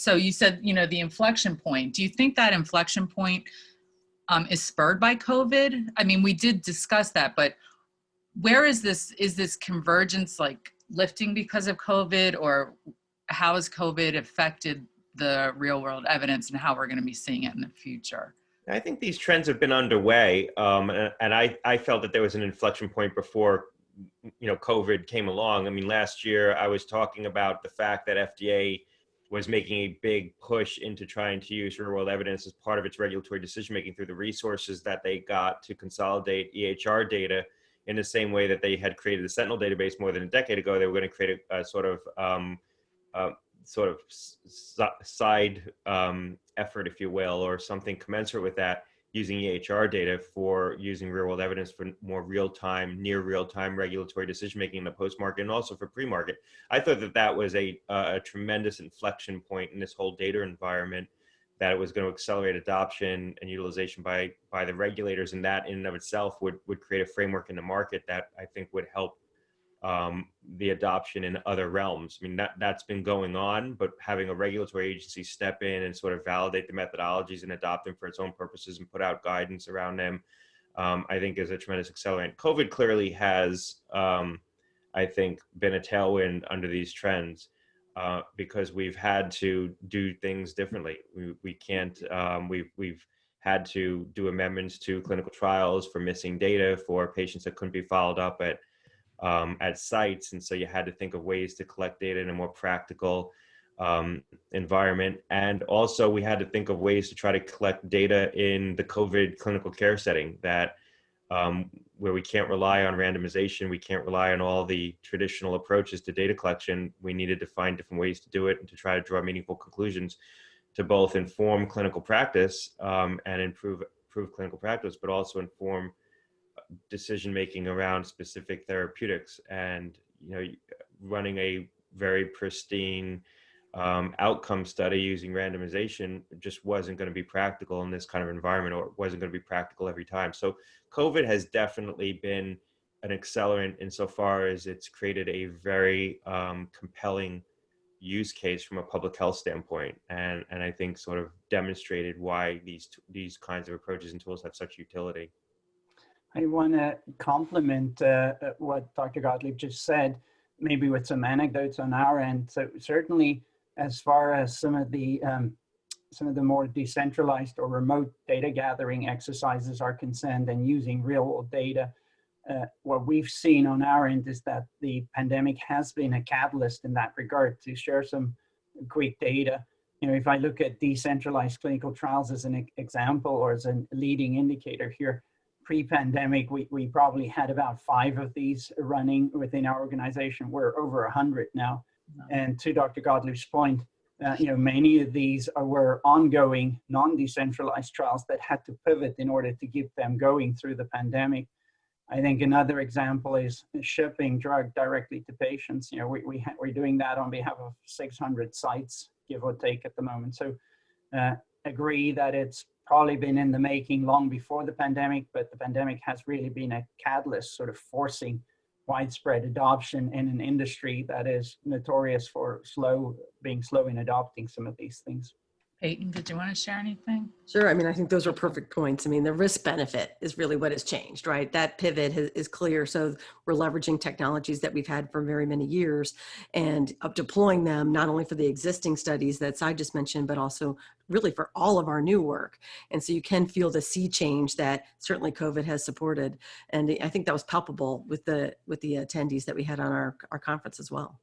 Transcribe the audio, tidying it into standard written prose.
So you said, you know, the inflection point. Do you think that inflection point is spurred by COVID? I mean, we did discuss that, but where is this convergence like lifting because of COVID, or how has COVID affected the real world evidence and how we're going to be seeing it in the future? I think these trends have been underway, and I felt that there was an inflection point before, you know, COVID came along. I mean, last year I was talking about the fact that FDA was making a big push into trying to use real world evidence as part of its regulatory decision making through the resources that they got to consolidate EHR data in the same way that they had created the Sentinel database more than a decade ago. They were going to create a sort of side effort, if you will, or something commensurate with that, using EHR data for using real world evidence for more real-time, near real-time regulatory decision-making in the post-market and also for pre-market. I thought that that was a tremendous inflection point in this whole data environment, that it was going to accelerate adoption and utilization by the regulators, and that in and of itself would create a framework in the market that I think would help the adoption in other realms. I mean, that's been going on, but having a regulatory agency step in and sort of validate the methodologies and adopt them for its own purposes and put out guidance around them, I think is a tremendous accelerant. COVID clearly has, I think, been a tailwind under these trends because we've had to do things differently. We can't, we've had to do amendments to clinical trials for missing data for patients that couldn't be followed up at sites. And so you had to think of ways to collect data in a more practical environment. And also we had to think of ways to try to collect data in the COVID clinical care setting that where we can't rely on randomization, we can't rely on all the traditional approaches to data collection. We needed to find different ways to do it and to try to draw meaningful conclusions to both inform clinical practice and improve clinical practice, but also inform decision-making around specific therapeutics. And, you know, running a very pristine outcome study using randomization just wasn't going to be practical in this kind of environment, or it wasn't going to be practical every time. So COVID has definitely been an accelerant insofar as it's created a very compelling use case from a public health standpoint, and I think sort of demonstrated why these kinds of approaches and tools have such utility. I want to compliment what Dr. Gottlieb just said, maybe with some anecdotes on our end. So certainly, as far as some of the more decentralized or remote data gathering exercises are concerned and using real world data, what we've seen on our end is that the pandemic has been a catalyst in that regard. To share some quick data, you know, if I look at decentralized clinical trials as an example or as a leading indicator here, pre-pandemic, we probably had about 5 of these running within our organization. We're over 100 now. And to Dr. Gottlieb's point, you know, many of these were ongoing, non-decentralized trials that had to pivot in order to keep them going through the pandemic. I think another example is shipping drug directly to patients. You know, we're doing that on behalf of 600 sites, give or take, at the moment. So agree that it's probably been in the making long before the pandemic, but the pandemic has really been a catalyst, sort of forcing widespread adoption in an industry that is notorious for being slow in adopting some of these things. Peyton, did you want to share anything? Sure. I mean, I think those are perfect points. I mean, the risk benefit is really what has changed, right? That pivot is clear. So we're leveraging technologies that we've had for very many years and deploying them not only for the existing studies that I just mentioned, but also really for all of our new work. And so you can feel the sea change that certainly COVID has supported. And I think that was palpable with the attendees that we had on our conference as well.